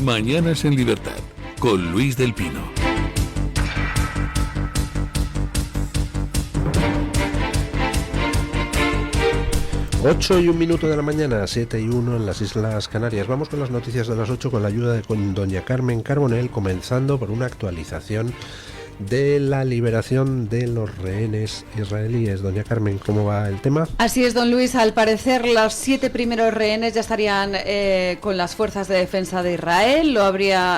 Mañanas en Libertad, con Luis del Pino. Ocho y un minuto de la mañana, 7:01 en las Islas Canarias. Vamos con las noticias de las 8 con la ayuda de doña Carmen Carbonell, comenzando por una actualización de la liberación de los rehenes israelíes. Doña Carmen, ¿cómo va el tema? Así es, don Luis. Al parecer, los 7 primeros rehenes ya estarían con las fuerzas de defensa de Israel.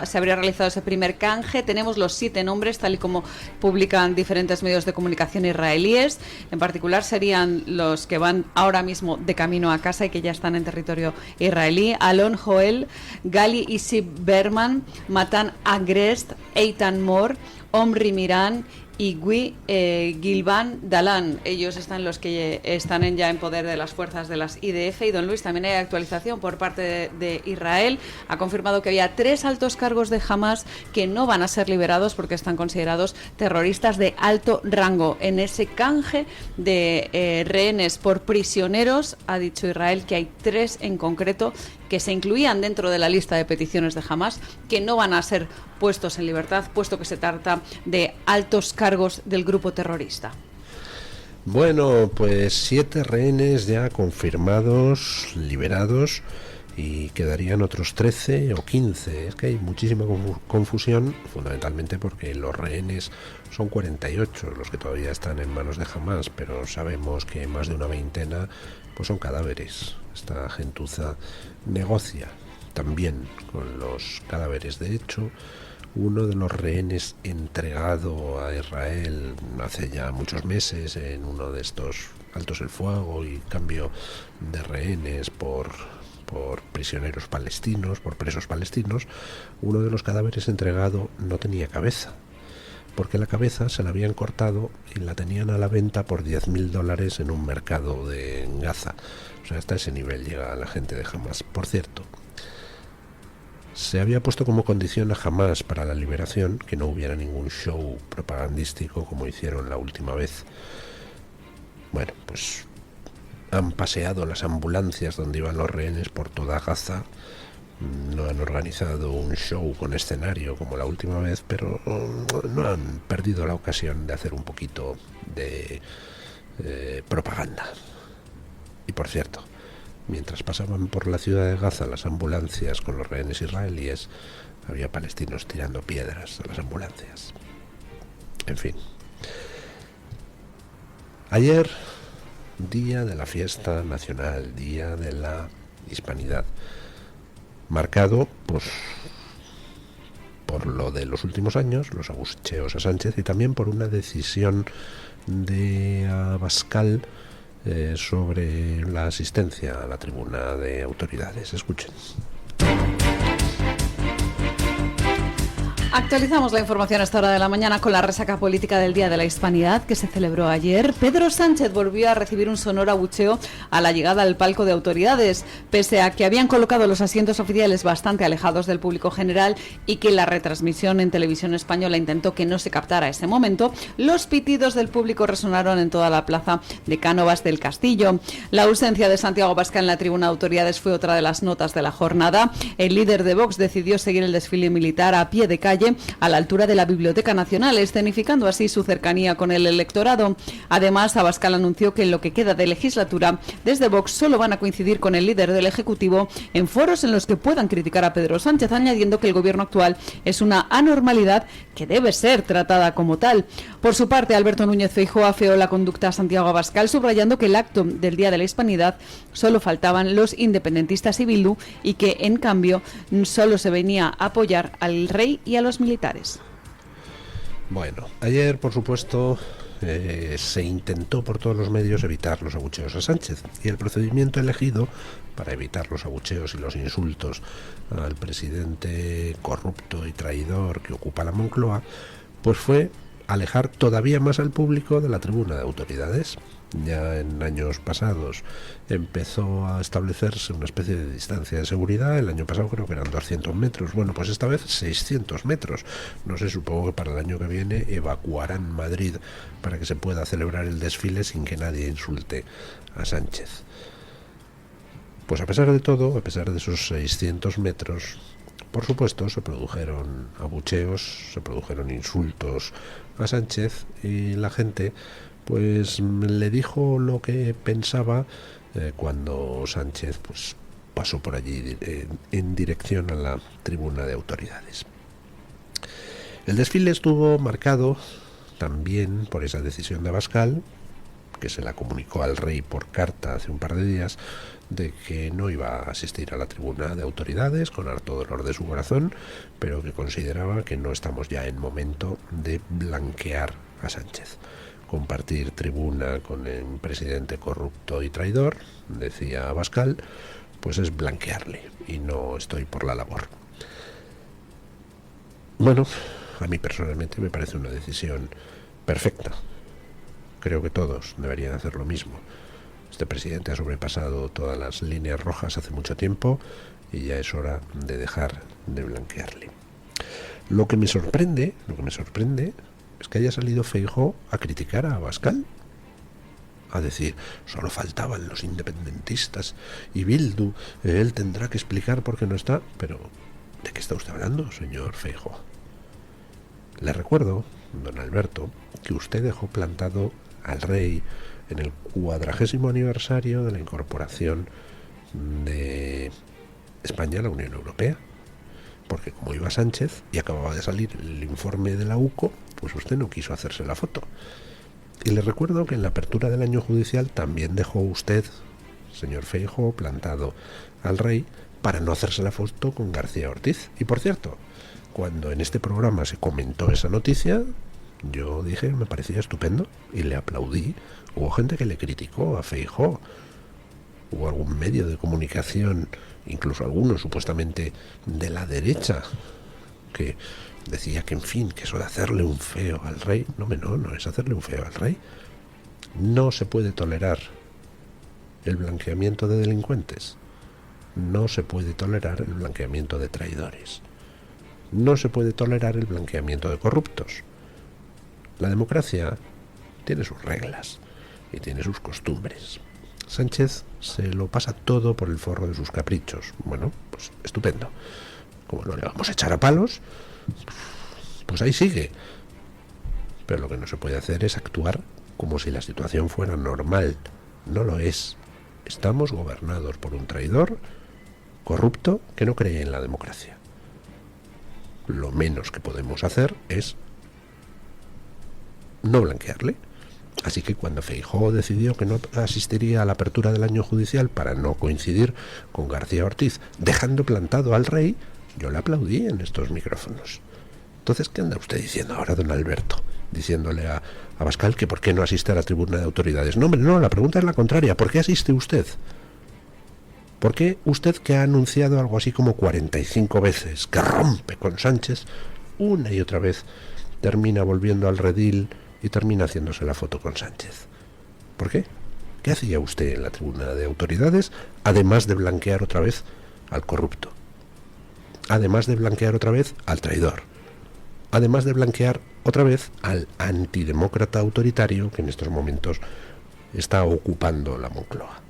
Se habría realizado ese primer canje. Tenemos los 7 nombres, tal y como publican diferentes medios de comunicación israelíes. En particular, serían los que van ahora mismo de camino a casa y que ya están en territorio israelí: Alon Joel, Gali Isib Berman, Matan Agrest, Eitan Mor, Omri Miran y Gui Gilvan Dalan. Ellos están los que están ya en poder de las fuerzas de las IDF. Y don Luis, también hay actualización por parte de Israel. Ha confirmado que había 3 altos cargos de Hamas que no van a ser liberados porque están considerados terroristas de alto rango. En ese canje de rehenes por prisioneros, ha dicho Israel que hay 3 en concreto que se incluían dentro de la lista de peticiones de Hamas, que no van a ser puestos en libertad, puesto que se trata de altos cargos del grupo terrorista. Bueno, pues 7 rehenes ya confirmados, liberados, y quedarían otros 13 o 15. Es que hay muchísima confusión, fundamentalmente porque los rehenes son 48 los que todavía están en manos de Hamas, pero sabemos que más de una veintena pues son cadáveres. Esta gentuza negocia también con los cadáveres. De hecho, uno de los rehenes entregado a Israel hace ya muchos meses en uno de estos altos el fuego y cambio de rehenes por prisioneros palestinos, por presos palestinos, uno de los cadáveres entregado no tenía cabeza, porque la cabeza se la habían cortado y la tenían a la venta por $10,000 en un mercado de Gaza. O sea, hasta ese nivel llega la gente de Hamas. Por cierto, se había puesto como condición a Hamas para la liberación que no hubiera ningún show propagandístico como hicieron la última vez. Bueno, pues han paseado las ambulancias donde iban los rehenes por toda Gaza. No han organizado un show con escenario como la última vez, pero no han perdido la ocasión de hacer un poquito de propaganda. Y por cierto, mientras pasaban por la ciudad de Gaza las ambulancias con los rehenes israelíes, había palestinos tirando piedras a las ambulancias. En fin. Ayer, día de la fiesta nacional, día de la hispanidad, marcado pues por lo de los últimos años, los abucheos a Sánchez, y también por una decisión de Abascal sobre la asistencia a la tribuna de autoridades. Escuchen. Actualizamos la información a esta hora de la mañana con la resaca política del Día de la Hispanidad que se celebró ayer. Pedro Sánchez volvió a recibir un sonoro abucheo a la llegada al palco de autoridades, pese a que habían colocado los asientos oficiales bastante alejados del público general y que la retransmisión en televisión española intentó que no se captara ese momento. Los pitidos del público resonaron en toda la plaza de Cánovas del Castillo. La ausencia de Santiago Abascal en la tribuna de autoridades fue otra de las notas de la jornada. El líder de Vox decidió seguir el desfile militar a pie de calle a la altura de la Biblioteca Nacional, escenificando así su cercanía con el electorado. Además, Abascal anunció que en lo que queda de legislatura, desde Vox solo van a coincidir con el líder del Ejecutivo en foros en los que puedan criticar a Pedro Sánchez, añadiendo que el gobierno actual es una anormalidad que debe ser tratada como tal. Por su parte, Alberto Núñez Feijóo afeó la conducta a Santiago Abascal, subrayando que el acto del Día de la Hispanidad solo faltaban los independentistas y Bildu y que, en cambio, solo se venía a apoyar al rey y a los militares. Bueno, ayer, por supuesto, se intentó por todos los medios evitar los abucheos a Sánchez, y el procedimiento elegido para evitar los abucheos y los insultos al presidente corrupto y traidor que ocupa la Moncloa, pues fue alejar todavía más al público de la tribuna de autoridades. Ya en años pasados empezó a establecerse una especie de distancia de seguridad. El año pasado creo que eran 200 metros. Bueno, pues esta vez 600 metros. No sé, supongo que para el año que viene evacuarán Madrid para que se pueda celebrar el desfile sin que nadie insulte a Sánchez. Pues a pesar de todo, a pesar de esos 600 metros, Por supuesto, se produjeron abucheos, se produjeron insultos a Sánchez y la gente pues le dijo lo que pensaba cuando Sánchez pues pasó por allí en dirección a la tribuna de autoridades. El desfile estuvo marcado también por esa decisión de Abascal, que se la comunicó al rey por carta hace un par de días, de que no iba a asistir a la tribuna de autoridades con harto dolor de su corazón, pero que consideraba que no estamos ya en momento de blanquear a Sánchez. Compartir tribuna con un presidente corrupto y traidor, decía Abascal, pues es blanquearle, y no estoy por la labor. Bueno, a mí personalmente me parece una decisión perfecta. Creo que todos deberían hacer lo mismo. Este presidente ha sobrepasado todas las líneas rojas hace mucho tiempo y ya es hora de dejar de blanquearle. Lo que me sorprende es que haya salido Feijóo a criticar a Abascal, a decir, solo faltaban los independentistas y Bildu, él tendrá que explicar por qué no está. Pero, ¿de qué está usted hablando, señor Feijóo? Le recuerdo, don Alberto, que usted dejó plantado al rey en el 40º aniversario de la incorporación de España a la Unión Europea, porque como iba Sánchez y acababa de salir el informe de la UCO, pues usted no quiso hacerse la foto. Y le recuerdo que en la apertura del año judicial también dejó usted, señor Feijóo, plantado al rey para no hacerse la foto con García Ortiz. Y por cierto, cuando en este programa se comentó esa noticia, yo dije que me parecía estupendo y le aplaudí. Hubo gente que le criticó a Feijóo, hubo algún medio de comunicación, incluso algunos supuestamente de la derecha, que decía que, en fin, que eso de hacerle un feo al rey, no es hacerle un feo al rey. No se puede tolerar el blanqueamiento de delincuentes, no se puede tolerar el blanqueamiento de traidores, no se puede tolerar el blanqueamiento de corruptos. La democracia tiene sus reglas y tiene sus costumbres. Sánchez se lo pasa todo por el forro de sus caprichos. Bueno, pues estupendo. Como no le vamos a echar a palos, pues ahí sigue. Pero lo que no se puede hacer es actuar como si la situación fuera normal. No lo es. Estamos gobernados por un traidor corrupto que no cree en la democracia. Lo menos que podemos hacer es no blanquearle. Así que cuando Feijóo decidió que no asistiría a la apertura del año judicial para no coincidir con García Ortiz, dejando plantado al rey, yo le aplaudí en estos micrófonos. Entonces, ¿qué anda usted diciendo ahora, don Alberto? Diciéndole a Abascal que por qué no asiste a la tribuna de autoridades. No, hombre, no, la pregunta es la contraria. ¿Por qué asiste usted? ¿Por qué usted, que ha anunciado algo así como 45 veces que rompe con Sánchez, una y otra vez termina volviendo al redil y termina haciéndose la foto con Sánchez? ¿Por qué? ¿Qué hacía usted en la tribuna de autoridades, además de blanquear otra vez al corrupto? Además de blanquear otra vez al traidor. Además de blanquear otra vez al antidemócrata autoritario que en estos momentos está ocupando la Moncloa.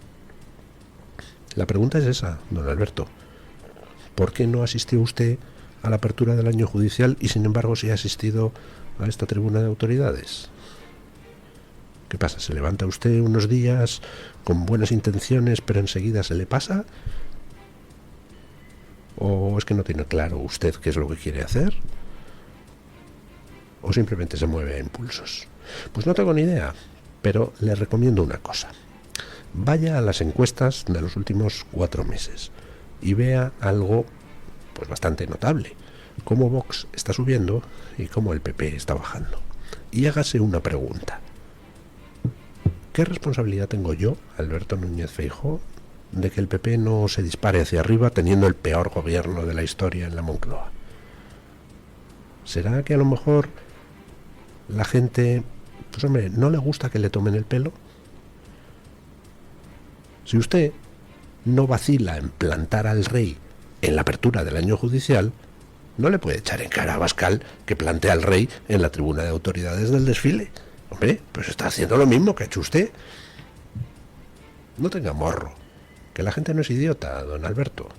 La pregunta es esa, don Alberto. ¿Por qué no asistió usted a la apertura del año judicial y sin embargo sí ha asistido a esta tribuna de autoridades? ¿Qué pasa? ¿Se levanta usted unos días con buenas intenciones pero enseguida se le pasa? ¿O es que no tiene claro usted qué es lo que quiere hacer? ¿O simplemente se mueve a impulsos? Pues no tengo ni idea, pero le recomiendo una cosa. Vaya a las encuestas de los últimos 4 meses y vea algo pues bastante notable, cómo Vox está subiendo y cómo el PP está bajando. Y hágase una pregunta. ¿Qué responsabilidad tengo yo, Alberto Núñez Feijóo, de que el PP no se dispare hacia arriba teniendo el peor gobierno de la historia en la Moncloa? ¿Será que a lo mejor la gente, pues hombre, no le gusta que le tomen el pelo? Si usted no vacila en plantar al rey en la apertura del año judicial, no le puede echar en cara a Abascal que plantea al rey en la tribuna de autoridades del desfile. Hombre, pues está haciendo lo mismo que ha hecho usted. No tenga morro, que la gente no es idiota, don Alberto.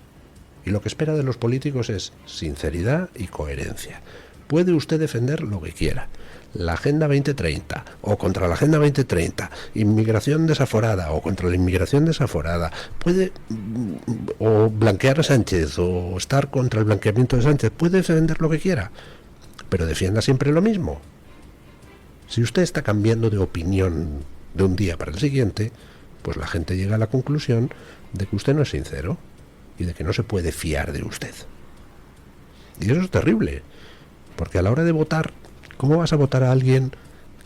Y lo que espera de los políticos es sinceridad y coherencia. Puede usted defender lo que quiera, la Agenda 2030 o contra la Agenda 2030, inmigración desaforada o contra la inmigración desaforada, puede o blanquear a Sánchez o estar contra el blanqueamiento de Sánchez, puede defender lo que quiera, pero defienda siempre lo mismo. Si usted está cambiando de opinión de un día para el siguiente, pues la gente llega a la conclusión de que usted no es sincero y de que no se puede fiar de usted. Y eso es terrible, porque a la hora de votar, ¿cómo vas a votar a alguien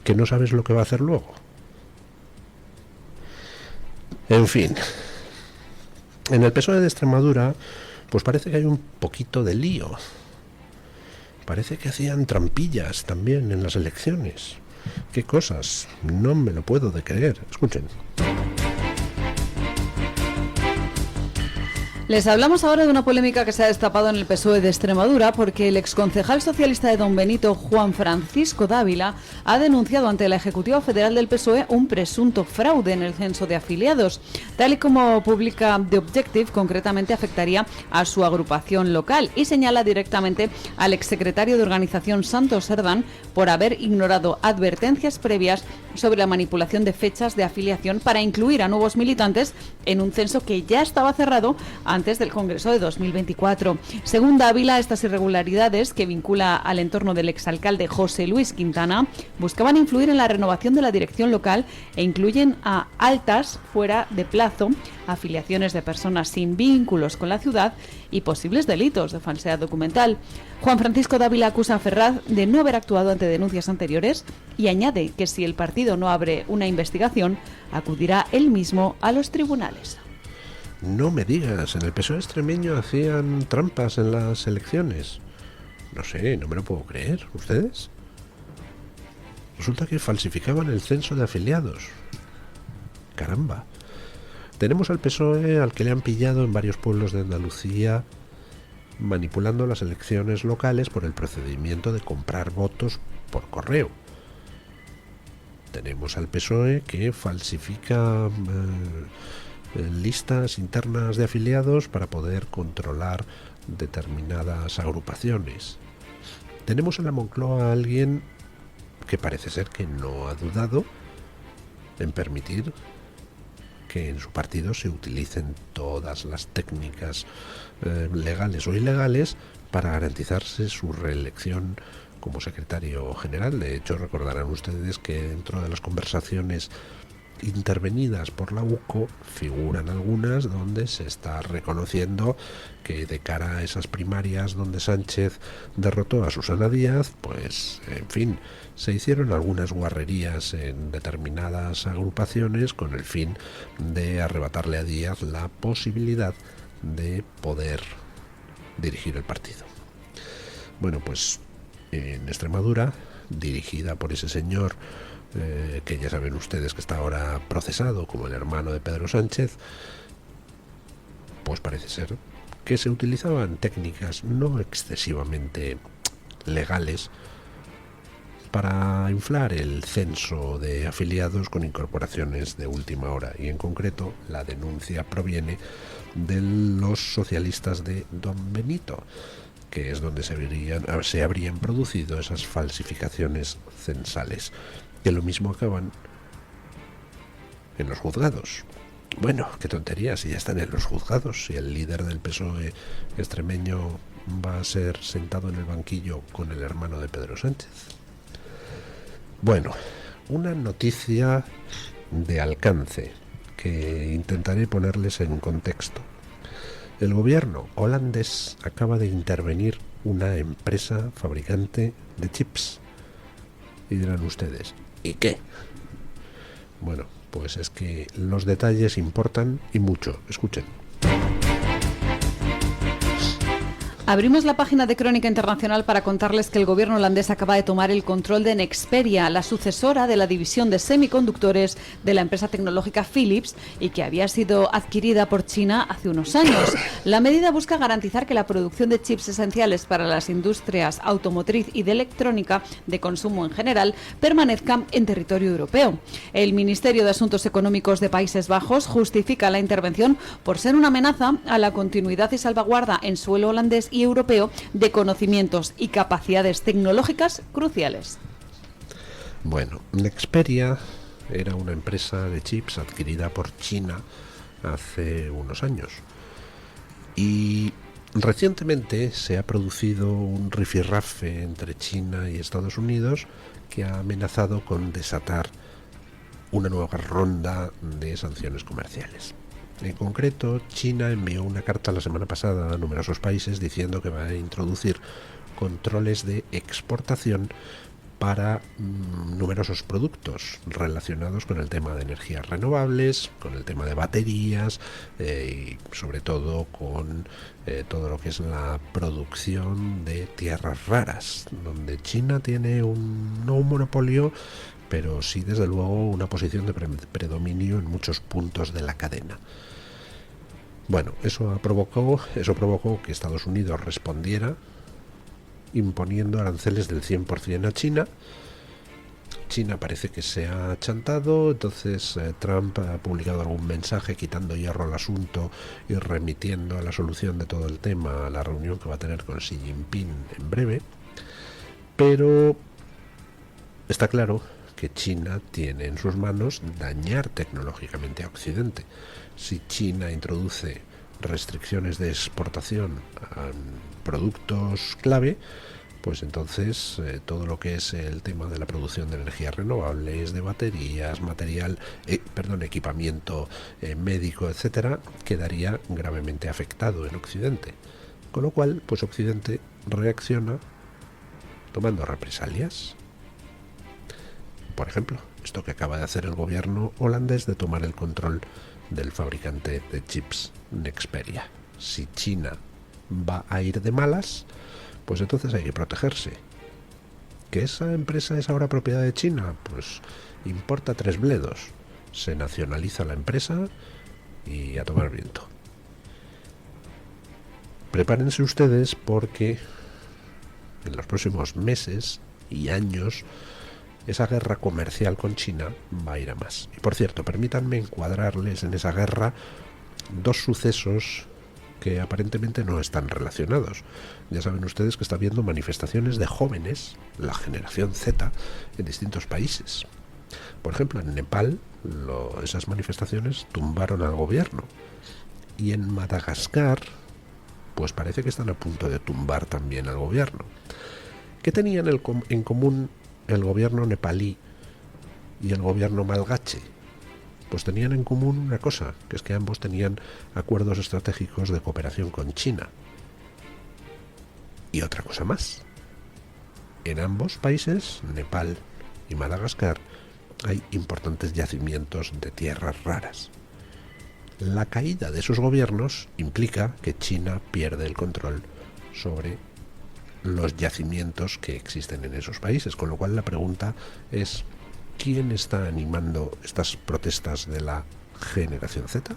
que no sabes lo que va a hacer luego? En fin, en el PSOE de Extremadura, pues parece que hay un poquito de lío. Parece que hacían trampillas también en las elecciones. ¿Qué cosas? No me lo puedo de creer. Escuchen. Les hablamos ahora de una polémica que se ha destapado en el PSOE de Extremadura porque el exconcejal socialista de Don Benito, Juan Francisco Dávila, ha denunciado ante la Ejecutiva Federal del PSOE un presunto fraude en el censo de afiliados. Tal y como publica The Objective, concretamente afectaría a su agrupación local y señala directamente al exsecretario de organización Santos Serdán por haber ignorado advertencias previas sobre la manipulación de fechas de afiliación para incluir a nuevos militantes en un censo que ya estaba cerrado antes del Congreso de 2024. Según Dávila, estas irregularidades, que vincula al entorno del exalcalde José Luis Quintana, buscaban influir en la renovación de la dirección local e incluyen a altas fuera de plazo, afiliaciones de personas sin vínculos con la ciudad y posibles delitos de falsedad documental. Juan Francisco Dávila acusa a Ferraz de no haber actuado ante denuncias anteriores y añade que si el partido no abre una investigación, acudirá él mismo a los tribunales. No me digas, en el PSOE extremeño hacían trampas en las elecciones. No sé, no me lo puedo creer. ¿Ustedes? Resulta que falsificaban el censo de afiliados. Caramba. Tenemos al PSOE al que le han pillado en varios pueblos de Andalucía manipulando las elecciones locales por el procedimiento de comprar votos por correo. Tenemos al PSOE que falsifica listas internas de afiliados para poder controlar determinadas agrupaciones. Tenemos en la Moncloa a alguien que parece ser que no ha dudado en permitir que en su partido se utilicen todas las técnicas legales o ilegales para garantizarse su reelección como secretario general. De hecho, recordarán ustedes que dentro de las conversaciones intervenidas por la UCO figuran algunas donde se está reconociendo que de cara a esas primarias donde Sánchez derrotó a Susana Díaz, pues en fin, se hicieron algunas guarrerías en determinadas agrupaciones con el fin de arrebatarle a Díaz la posibilidad de poder dirigir el partido. Bueno, pues en Extremadura, dirigida por ese señor que ya saben ustedes que está ahora procesado como el hermano de Pedro Sánchez, pues parece ser que se utilizaban técnicas no excesivamente legales para inflar el censo de afiliados con incorporaciones de última hora, y en concreto la denuncia proviene de los socialistas de Don Benito, que es donde se habrían producido esas falsificaciones censales, que lo mismo acaban en los juzgados. Bueno, qué tontería, si ya están en los juzgados, si el líder del PSOE extremeño va a ser sentado en el banquillo con el hermano de Pedro Sánchez. Bueno, una noticia de alcance que intentaré ponerles en contexto. El gobierno holandés acaba de intervenir una empresa fabricante de chips. Y dirán ustedes, ¿y qué? Bueno, pues es que los detalles importan y mucho. Escuchen. Abrimos la página de Crónica Internacional para contarles que el gobierno holandés acaba de tomar el control de Nexperia, la sucesora de la división de semiconductores de la empresa tecnológica Philips y que había sido adquirida por China hace unos años. La medida busca garantizar que la producción de chips esenciales para las industrias automotriz y de electrónica de consumo en general permanezca en territorio europeo. El Ministerio de Asuntos Económicos de Países Bajos justifica la intervención por ser una amenaza a la continuidad y salvaguarda en suelo holandés y europeo de conocimientos y capacidades tecnológicas cruciales. Bueno, Nexperia era una empresa de chips adquirida por China hace unos años y recientemente se ha producido un rifirrafe entre China y Estados Unidos que ha amenazado con desatar una nueva ronda de sanciones comerciales. En concreto, China envió una carta la semana pasada a numerosos países diciendo que va a introducir controles de exportación para numerosos productos relacionados con el tema de energías renovables, con el tema de baterías y sobre todo con todo lo que es la producción de tierras raras, donde China tiene no un monopolio, pero sí desde luego una posición de predominio en muchos puntos de la cadena. Bueno, eso provocó que Estados Unidos respondiera imponiendo aranceles del 100% a China. China parece que se ha achantado, entonces Trump ha publicado algún mensaje quitando hierro al asunto y remitiendo a la solución de todo el tema a la reunión que va a tener con Xi Jinping en breve. Pero está claro que China tiene en sus manos dañar tecnológicamente a Occidente. Si China introduce restricciones de exportación a productos clave, pues entonces todo lo que es el tema de la producción de energías renovables, de baterías, equipamiento médico, etcétera, quedaría gravemente afectado en Occidente. Con lo cual, pues Occidente reacciona tomando represalias. Por ejemplo, esto que acaba de hacer el gobierno holandés de tomar el control del fabricante de chips Nexperia. Si China va a ir de malas, pues entonces hay que protegerse. ¿Que esa empresa es ahora propiedad de China? Pues importa 3 bledos. Se nacionaliza la empresa y a tomar viento. Prepárense ustedes porque en los próximos meses y años esa guerra comercial con China va a ir a más. Y por cierto, permítanme encuadrarles en esa guerra dos sucesos que aparentemente no están relacionados. Ya saben ustedes que está habiendo manifestaciones de jóvenes, la generación Z, en distintos países. Por ejemplo, en Nepal, esas manifestaciones tumbaron al gobierno. Y en Madagascar, pues parece que están a punto de tumbar también al gobierno. ¿Qué tenían en común el gobierno nepalí y el gobierno malgache? Pues tenían en común una cosa, que es que ambos tenían acuerdos estratégicos de cooperación con China. Y otra cosa más. En ambos países, Nepal y Madagascar, hay importantes yacimientos de tierras raras. La caída de esos gobiernos implica que China pierde el control sobre los yacimientos que existen en esos países, con lo cual la pregunta es: ¿quién está animando estas protestas de la generación Z?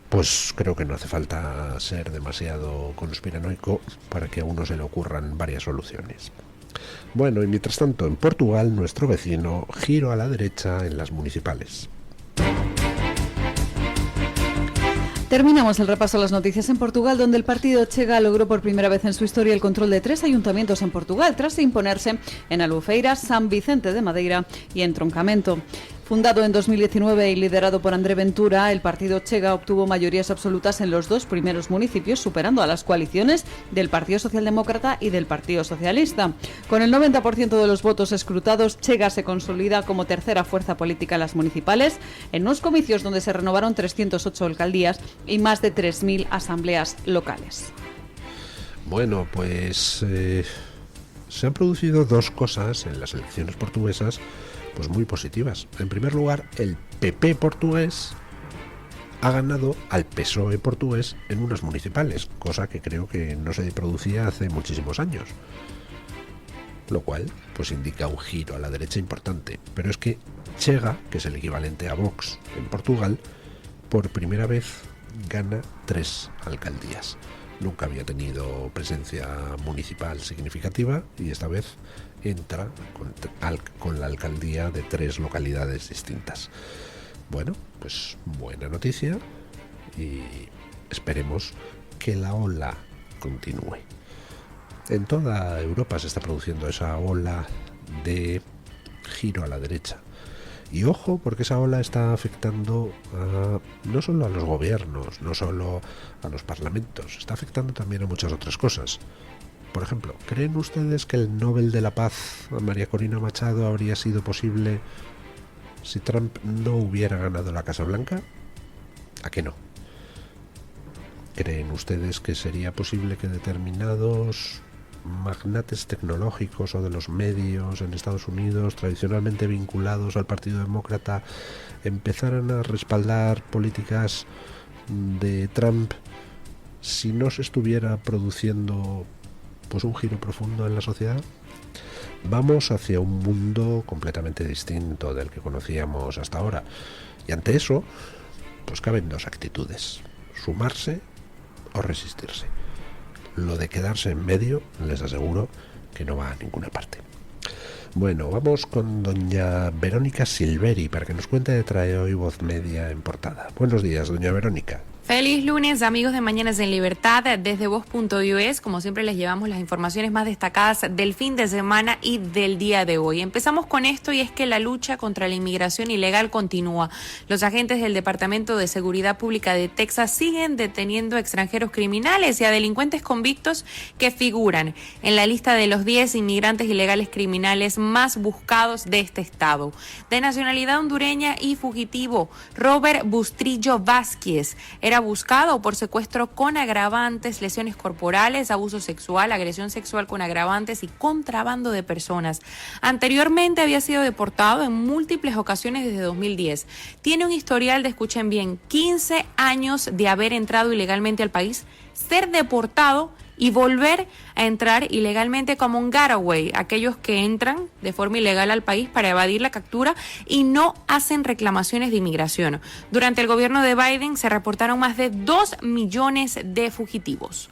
Pues creo que no hace falta ser demasiado conspiranoico para que a uno se le ocurran varias soluciones. Bueno, y mientras tanto, en Portugal, nuestro vecino, giro a la derecha en las municipales. Terminamos el repaso a las noticias en Portugal, donde el partido Chega logró por primera vez en su historia el control de 3 ayuntamientos en Portugal, tras imponerse en Albufeira, San Vicente de Madeira y en Troncamento. Fundado en 2019 y liderado por André Ventura, el partido Chega obtuvo mayorías absolutas en los 2 primeros municipios, superando a las coaliciones del Partido Socialdemócrata y del Partido Socialista. Con el 90% de los votos escrutados, Chega se consolida como tercera fuerza política en las municipales, en unos comicios donde se renovaron 308 alcaldías y más de 3.000 asambleas locales. Bueno, pues se han producido 2 cosas en las elecciones portuguesas pues muy positivas. En primer lugar, el PP portugués ha ganado al PSOE portugués en unas municipales, cosa que creo que no se producía hace muchísimos años. Lo cual pues indica un giro a la derecha importante. Pero es que Chega, que es el equivalente a Vox en Portugal, por primera vez gana 3 alcaldías. Nunca había tenido presencia municipal significativa y esta vez entra con la alcaldía de 3 localidades distintas. Bueno, pues buena noticia y esperemos que la ola continúe. En toda Europa se está produciendo esa ola de giro a la derecha. Y ojo, porque esa ola está afectando no solo a los gobiernos, no solo a los parlamentos, está afectando también a muchas otras cosas. Por ejemplo, ¿creen ustedes que el Nobel de la Paz a María Corina Machado habría sido posible si Trump no hubiera ganado la Casa Blanca? ¿A qué no? ¿Creen ustedes que sería posible que determinados magnates tecnológicos o de los medios en Estados Unidos, tradicionalmente vinculados al Partido Demócrata, empezaran a respaldar políticas de Trump si no se estuviera produciendo pues un giro profundo en la sociedad? Vamos hacia un mundo completamente distinto del que conocíamos hasta ahora, y ante eso pues caben 2 actitudes: sumarse o resistirse. Lo de quedarse en medio, les aseguro que no va a ninguna parte. Bueno, vamos con doña Verónica Silveri para que nos cuente de Trae Hoy Voz Media en portada. Buenos días, doña Verónica. Feliz lunes, amigos de Mañanas en Libertad. Desde Voz.us, como siempre, les llevamos las informaciones más destacadas del fin de semana y del día de hoy. Empezamos con esto, y es que la lucha contra la inmigración ilegal continúa. Los agentes del Departamento de Seguridad Pública de Texas siguen deteniendo a extranjeros criminales y a delincuentes convictos que figuran en la lista de los 10 inmigrantes ilegales criminales más buscados de este estado. De nacionalidad hondureña y fugitivo, Robert Bustrillo Vázquez era buscado por secuestro con agravantes, lesiones corporales, abuso sexual, agresión sexual con agravantes y contrabando de personas. Anteriormente había sido deportado en múltiples ocasiones desde 2010. Tiene un historial de, escuchen bien, 15 años de haber entrado ilegalmente al país, ser deportado y volver a entrar ilegalmente como un getaway, aquellos que entran de forma ilegal al país para evadir la captura y no hacen reclamaciones de inmigración. Durante el gobierno de Biden se reportaron más de 2 millones de fugitivos.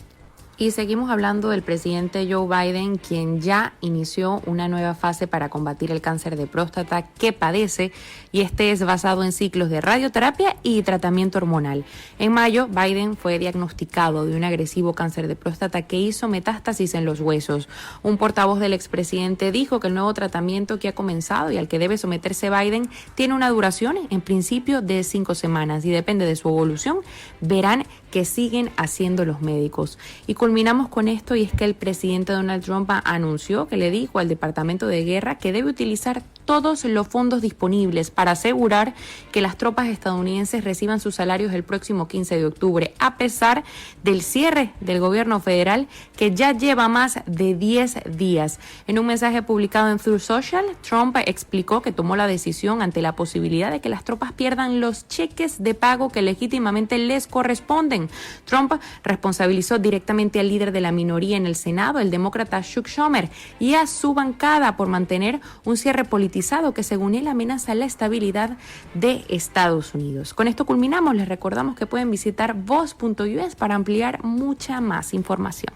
Y seguimos hablando del presidente Joe Biden, quien ya inició una nueva fase para combatir el cáncer de próstata que padece, y este es basado en ciclos de radioterapia y tratamiento hormonal. En mayo, Biden fue diagnosticado de un agresivo cáncer de próstata que hizo metástasis en los huesos. Un portavoz del expresidente dijo que el nuevo tratamiento que ha comenzado y al que debe someterse Biden tiene una duración en principio de 5 semanas y depende de su evolución. Verán que siguen haciendo los médicos. Y culminamos con esto, y es que el presidente Donald Trump anunció que le dijo al Departamento de Guerra que debe utilizar todos los fondos disponibles para asegurar que las tropas estadounidenses reciban sus salarios el próximo 15 de octubre, a pesar del cierre del gobierno federal que ya lleva más de 10 días. En un mensaje publicado en Truth Social, Trump explicó que tomó la decisión ante la posibilidad de que las tropas pierdan los cheques de pago que legítimamente les corresponden. Trump responsabilizó directamente al líder de la minoría en el Senado, el demócrata Chuck Schumer, y a su bancada por mantener un cierre politizado que, según él, amenaza la estabilidad de Estados Unidos. Con esto culminamos. Les recordamos que pueden visitar Voz.us para ampliar mucha más información.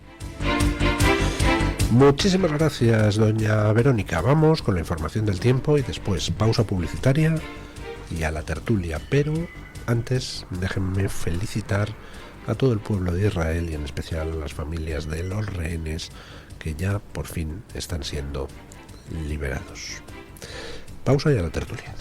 Muchísimas gracias, doña Verónica. Vamos con la información del tiempo y después pausa publicitaria y a la tertulia. Pero antes, déjenme felicitar a todo el pueblo de Israel y en especial a las familias de los rehenes que ya por fin están siendo liberados. Pausa y a la tertulia.